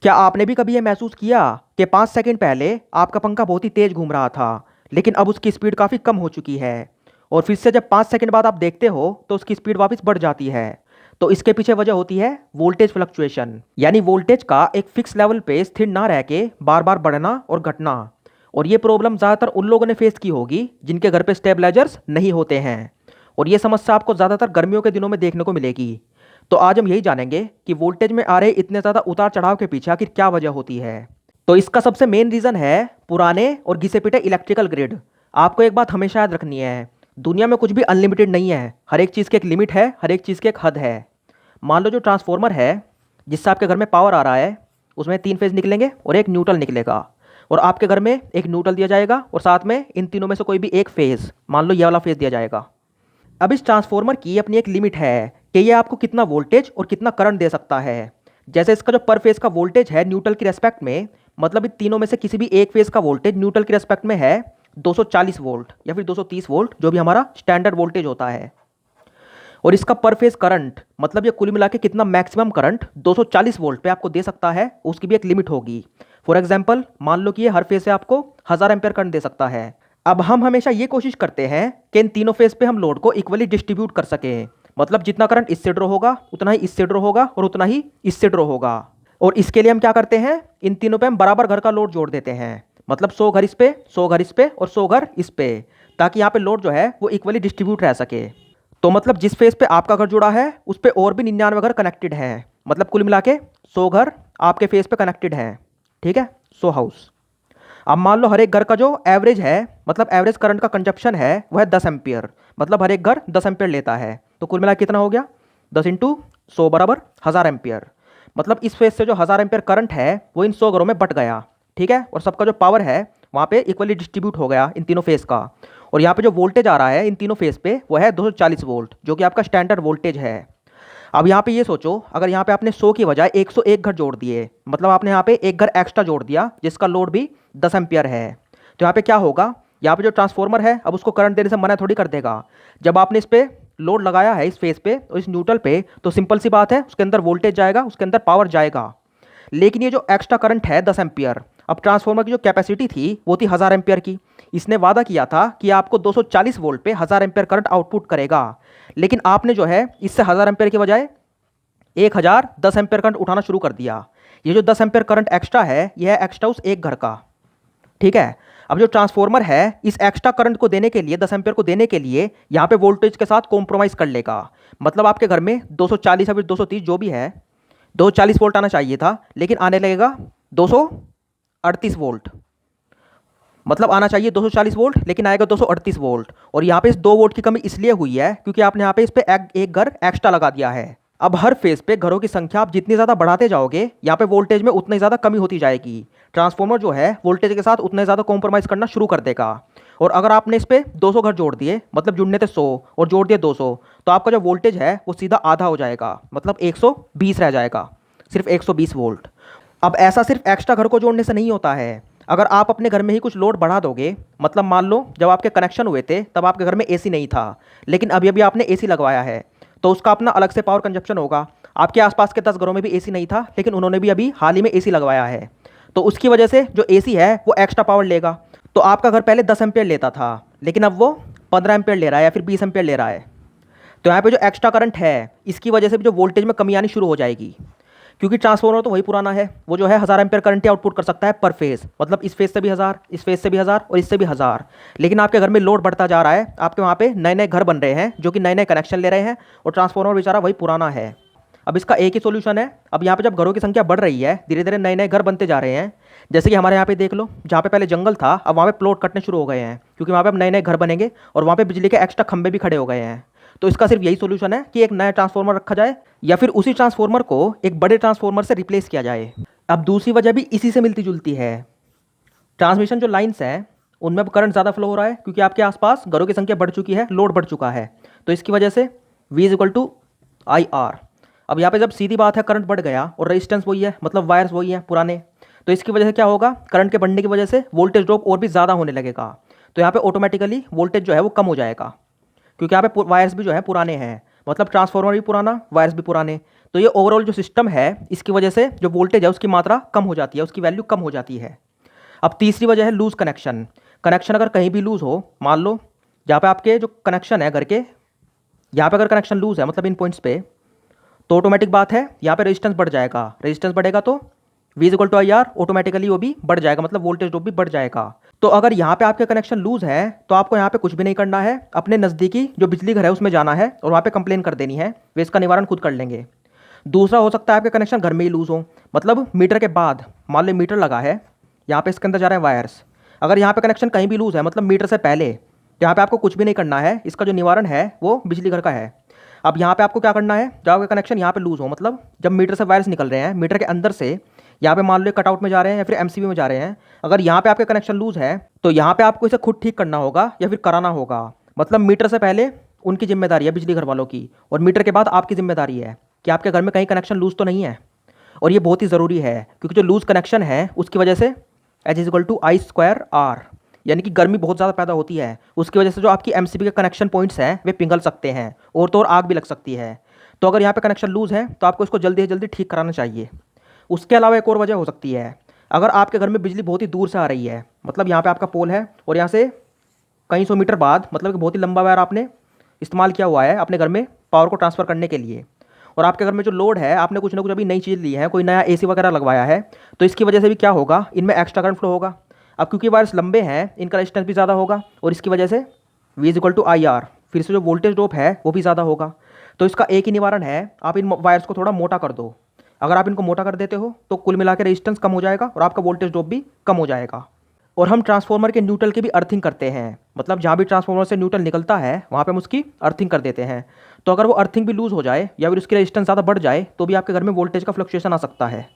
क्या आपने भी कभी ये महसूस किया कि 5 सेकंड पहले आपका पंखा बहुत ही तेज घूम रहा था, लेकिन अब उसकी स्पीड काफ़ी कम हो चुकी है। और फिर से जब 5 सेकंड बाद आप देखते हो तो उसकी स्पीड वापस बढ़ जाती है। तो इसके पीछे वजह होती है वोल्टेज फ्लक्चुएशन, यानी वोल्टेज का एक फिक्स लेवल पे स्थिर ना रह के बार बार बढ़ना और घटना। और ये प्रॉब्लम ज़्यादातर उन लोगों ने फेस की होगी जिनके घर पे स्टेबलाइजर्स नहीं होते हैं। और ये समस्या आपको ज़्यादातर गर्मियों के दिनों में देखने को मिलेगी। तो आज हम यही जानेंगे कि वोल्टेज में आ रहे इतने ज़्यादा उतार चढ़ाव के पीछे आखिर क्या वजह होती है। तो इसका सबसे मेन रीज़न है पुराने और घिसे पिटे इलेक्ट्रिकल ग्रिड। आपको एक बात हमेशा याद रखनी है, दुनिया में कुछ भी अनलिमिटेड नहीं है। हर एक चीज़ की एक लिमिट है, हर एक चीज़ की एक हद है। मान लो जो ट्रांसफॉर्मर है जिससे आपके घर में पावर आ रहा है, उसमें 3 फेज निकलेंगे और एक न्यूट्रल निकलेगा। और आपके घर में एक न्यूट्रल दिया जाएगा और साथ में इन तीनों में से कोई भी एक फेज, मान लो ये वाला फेज दिया जाएगा। अब इस ट्रांसफॉर्मर की अपनी एक लिमिट है कि ये आपको कितना वोल्टेज और कितना करंट दे सकता है। जैसे इसका जो पर फेज का वोल्टेज है न्यूट्रल की रेस्पेक्ट में, मतलब इन तीनों में से किसी भी एक फेज का वोल्टेज न्यूट्रल की रेस्पेक्ट में है 240 वोल्ट या फिर 230 वोल्ट, जो भी हमारा स्टैंडर्ड वोल्टेज होता है। और इसका पर फेज करंट, मतलब ये कुल मिला के कितना मैक्सिमम करंट 240 वोल्ट पे आपको दे सकता है, उसकी भी एक लिमिट होगी। फॉर एग्जाम्पल मान लो कि ये हर फेज से आपको 1000 एम्पियर करंट दे सकता है। अब हम हमेशा ये कोशिश करते हैं कि इन तीनों फेज पे हम लोड को इक्वली डिस्ट्रीब्यूट कर सकें, मतलब जितना करंट इससे ड्रॉ होगा उतना ही इससे ड्रॉ होगा और उतना ही इससे ड्रॉ होगा। और इसके लिए हम क्या करते हैं, इन तीनों पे हम बराबर घर का लोड जोड़ देते हैं, मतलब 100 घर इस पे, 100 घर इस पे और 100 घर इस पे, ताकि यहाँ पे लोड जो है वो इक्वली डिस्ट्रीब्यूट रह सके। तो मतलब जिस फेज पे आपका घर जुड़ा है उस पे और भी 99 घर कनेक्टेड हैं, मतलब कुल मिला के 100 घर आपके फेज पे कनेक्टेड हैं। ठीक है, 100 हाउस। अब मान लो हर एक घर का जो एवरेज है, मतलब एवरेज करंट का कंजप्शन है वह है 10 एम्पियर, मतलब हर एक घर 10 एम्पियर लेता है। तो कुल मिला कितना हो गया, 10 × 100 बराबर 1000 एम्पियर। मतलब इस फेज से जो 1000 एम्पियर करंट है वो इन 100 घरों में बट गया। ठीक है, और सबका जो पावर है वहाँ पे इक्वली डिस्ट्रीब्यूट हो गया इन तीनों फेज का। और यहाँ पे जो वोल्टेज आ रहा है इन तीनों फेज पे वो है 240 वोल्ट, जो कि आपका स्टैंडर्ड वोल्टेज है। अब यहाँ पे ये सोचो, अगर यहाँ पे आपने 100 की बजाय 101 घर जोड़ दिए, मतलब आपने यहाँ पे एक घर एक्स्ट्रा जोड़ दिया जिसका लोड भी 10 एम्पियर है, तो यहाँ पे क्या होगा, यहाँ पे जो ट्रांसफॉर्मर है अब उसको करंट देने से मना थोड़ी कर देगा। जब आपने इस पे लोड लगाया है इस फेज पे और इस न्यूट्रल पे, तो सिंपल सी बात है उसके अंदर वोल्टेज जाएगा, उसके अंदर पावर जाएगा। लेकिन ये जो एक्स्ट्रा करंट है 10 एम्पियर, अब ट्रांसफॉर्मर की जो कैपेसिटी थी वो थी 1000 एम्पियर की। इसने वादा किया था कि आपको 240 वोल्ट पे 1000 एम्पियर करंट आउटपुट करेगा, लेकिन आपने जो है इससे 1000 एम्पियर के बजाय 1010 एम्पियर करंट उठाना शुरू कर दिया। ये जो 10 एम्पियर करंट एक्स्ट्रा है यह है एक्स्ट्रा उस एक घर का। ठीक है, अब जो ट्रांसफॉर्मर है इस एक्स्ट्रा करंट को देने के लिए, 10 एम्पियर को देने के लिए यहाँ पे वोल्टेज के साथ कॉम्प्रोमाइज़ कर लेगा। मतलब आपके घर में 240 या फिर 230 जो भी है, 240 वोल्ट आना चाहिए था, लेकिन आने लगेगा 238 वोल्ट। मतलब आना चाहिए 240 वोल्ट लेकिन आएगा 238 वोल्ट। और यहाँ पे इस 2 वोल्ट की कमी इसलिए हुई है क्योंकि आपने यहाँ पे इस पे एक घर एक्स्ट्रा लगा दिया है। अब हर फेज पे घरों की संख्या आप जितनी ज़्यादा बढ़ाते जाओगे यहाँ पे वोल्टेज में उतनी ज़्यादा कमी होती जाएगी। ट्रांसफॉर्मर जो है वोल्टेज के साथ उतने ज़्यादा कॉम्प्रोमाइज़ करना शुरू कर देगा। और अगर आपने इस पे 200 घर जोड़ दिए, मतलब जुड़ने थे 100 और जोड़ दिए 200, तो आपका जो वोल्टेज है वो सीधा आधा हो जाएगा, मतलब 120 रह जाएगा, सिर्फ 120 वोल्ट। अब ऐसा सिर्फ एक्स्ट्रा घर को जोड़ने से नहीं होता है। अगर आप अपने घर में ही कुछ लोड बढ़ा दोगे, मतलब मान लो जब आपके कनेक्शन हुए थे तब आपके घर में एसी नहीं था, लेकिन अभी अभी आपने एसी लगवाया है, तो उसका अपना अलग से पावर कंजप्शन होगा। आपके आसपास के 10 घरों में भी एसी नहीं था, लेकिन उन्होंने भी अभी हाल ही में एसी लगवाया है, तो उसकी वजह से जो एसी है वो एक्स्ट्रा पावर लेगा। तो आपका घर पहले 10 एम्पियर लेता था, लेकिन अब वो 15 एम्पियर ले रहा है या फिर 20 एम्पियर ले रहा है। तो यहाँ पे जो एक्स्ट्रा करंट है इसकी वजह से भी जो वोल्टेज में कमी आनी शुरू हो जाएगी, क्योंकि ट्रांसफॉर्मर तो वही पुराना है, वो जो है 1000 एम्पियर करंट ही आउटपुट कर सकता है पर फेज, मतलब इस फेज से भी 1000, इस फेज से भी 1000 और इससे भी 1000। लेकिन आपके घर में लोड बढ़ता जा रहा है, आपके वहाँ पे नए नए घर बन रहे हैं जो कि नए नए कनेक्शन ले रहे हैं, और ट्रांसफॉर्मर बेचारा वही पुराना है। अब इसका एक ही सोल्यूशन है, अब यहाँ पे जब घरों की संख्या बढ़ रही है, धीरे धीरे नए नए घर बनते जा रहे हैं। जैसे कि हमारे यहाँ पे देख लो, जहाँ पे पहले जंगल था अब वहाँ पे प्लॉट कटने शुरू हो गए हैं, क्योंकि वहाँ पे अब नए नए घर बनेंगे और वहाँ पे बिजली के एक्स्ट्रा खंभे भी खड़े हो गए हैं। तो इसका सिर्फ यही सोल्यूशन है कि एक नया ट्रांसफॉर्मर रखा जाए या फिर उसी ट्रांसफॉर्मर को एक बड़े ट्रांसफॉर्मर से रिप्लेस किया जाए। अब दूसरी वजह भी इसी से मिलती जुलती है। ट्रांसमिशन जो लाइन्स हैं उनमें अब करंट ज़्यादा फ्लो हो रहा है, क्योंकि आपके आसपास घरों की संख्या बढ़ चुकी है, लोड बढ़ चुका है। तो इसकी वजह से V = IR। अब यहाँ पे जब सीधी बात है करंट बढ़ गया और रेजिस्टेंस वही है, मतलब वायर्स वही हैं पुराने, तो इसकी वजह से क्या होगा, करंट के बढ़ने की वजह से वोल्टेज ड्रॉप और भी ज़्यादा होने लगेगा। तो यहाँ पे ऑटोमेटिकली वोल्टेज जो है वो कम हो जाएगा, क्योंकि यहाँ पे वायर्स भी जो है पुराने हैं, मतलब ट्रांसफॉर्मर भी पुराना, वायर्स भी पुराने। तो ये ओवरऑल जो सिस्टम है इसकी वजह से जो वोल्टेज है उसकी मात्रा कम हो जाती है, उसकी वैल्यू कम हो जाती है। अब तीसरी वजह है लूज कनेक्शन। कनेक्शन अगर कहीं भी लूज हो, मान लो यहाँ पे आपके जो कनेक्शन है घर के, यहाँ पे अगर कनेक्शन लूज है मतलब इन पॉइंट्स पे, तो ऑटोमेटिक बात है यहाँ पे रेजिस्टेंस बढ़ जाएगा। रेजिस्टेंस बढ़ेगा तो V is equal to I R, automatically वो भी बढ़ जाएगा, मतलब वोल्टेज ड्रॉप भी बढ़ जाएगा। तो अगर यहाँ पे आपके कनेक्शन लूज है तो आपको यहाँ पे कुछ भी नहीं करना है, अपने नज़दीकी जो बिजली घर है उसमें जाना है और वहाँ पे कंप्लेन कर देनी है, वे इसका निवारण खुद कर लेंगे। दूसरा हो सकता है आपके कनेक्शन घर में ही लूज हो, मतलब मीटर के बाद, मान लो मीटर लगा है, यहाँ पे इसके अंदर जा रहे हैं वायर्स, अगर यहाँ पे कनेक्शन कहीं भी लूज है मतलब मीटर से पहले, तो यहाँ पे आपको कुछ भी नहीं करना है, इसका जो निवारण है वो बिजली घर का है। अब यहाँ पे आपको क्या करना है, जब आपका कनेक्शन यहाँ पे लूज हो, मतलब जब मीटर से वायर्स निकल रहे हैं, मीटर के अंदर से यहाँ पे मान लो कटआउट में जा रहे हैं या फिर एमसीबी में जा रहे हैं, अगर यहाँ पे आपके कनेक्शन लूज है तो यहाँ पे आपको इसे खुद ठीक करना होगा या फिर कराना होगा। मतलब मीटर से पहले उनकी जिम्मेदारी है बिजली घर वालों की, और मीटर के बाद आपकी जिम्मेदारी है कि आपके घर में कहीं कनेक्शन लूज तो नहीं है। और ये बहुत ही ज़रूरी है क्योंकि जो लूज कनेक्शन है उसकी वजह से H is equal to I square R, यानी कि गर्मी बहुत ज़्यादा पैदा होती है, उसकी वजह से जो आपकी एमसीबी के कनेक्शन पॉइंट्स हैं वे पिघल सकते हैं और तो और आग भी लग सकती है। तो अगर यहाँ पे कनेक्शन लूज है तो आपको इसको जल्दी से जल्दी ठीक कराना चाहिए। उसके अलावा एक और वजह हो सकती है, अगर आपके घर में बिजली बहुत ही दूर से आ रही है, मतलब यहाँ पे आपका पोल है और यहाँ से कई सौ मीटर बाद, मतलब कि बहुत ही लंबा वायर आपने इस्तेमाल किया हुआ है अपने घर में पावर को ट्रांसफ़र करने के लिए, और आपके घर में जो लोड है आपने कुछ ना कुछ अभी नई चीज़ ली है, कोई नया एसी वगैरह लगवाया है, तो इसकी वजह से भी क्या होगा, इनमें एक्स्ट्रा करंट फ्लो होगा। अब क्योंकि वायर्स लंबे हैं इनका रेजिस्टेंस भी ज़्यादा होगा और इसकी वजह से V is equal to I R, फिर से जो वोल्टेज ड्रॉप है वो भी ज़्यादा होगा। तो इसका एक ही निवारण है, आप इन वायर्स को थोड़ा मोटा कर दो। अगर आप इनको मोटा कर देते हो तो कुल मिला के रेजिस्टेंस कम हो जाएगा और आपका वोल्टेज ड्रॉप भी कम हो जाएगा। और हम ट्रांसफार्मर के न्यूट्रल की भी अर्थिंग करते हैं, मतलब जहाँ भी ट्रांसफार्मर से न्यूट्रल निकलता है वहाँ पे हम उसकी अर्थिंग कर देते हैं। तो अगर वो अर्थिंग भी लूज़ हो जाए या फिर उसकी रेजिस्टेंस ज़्यादा बढ़ जाए तो भी आपके घर में वोल्टेज का फ्लक्चुएशन आ सकता है।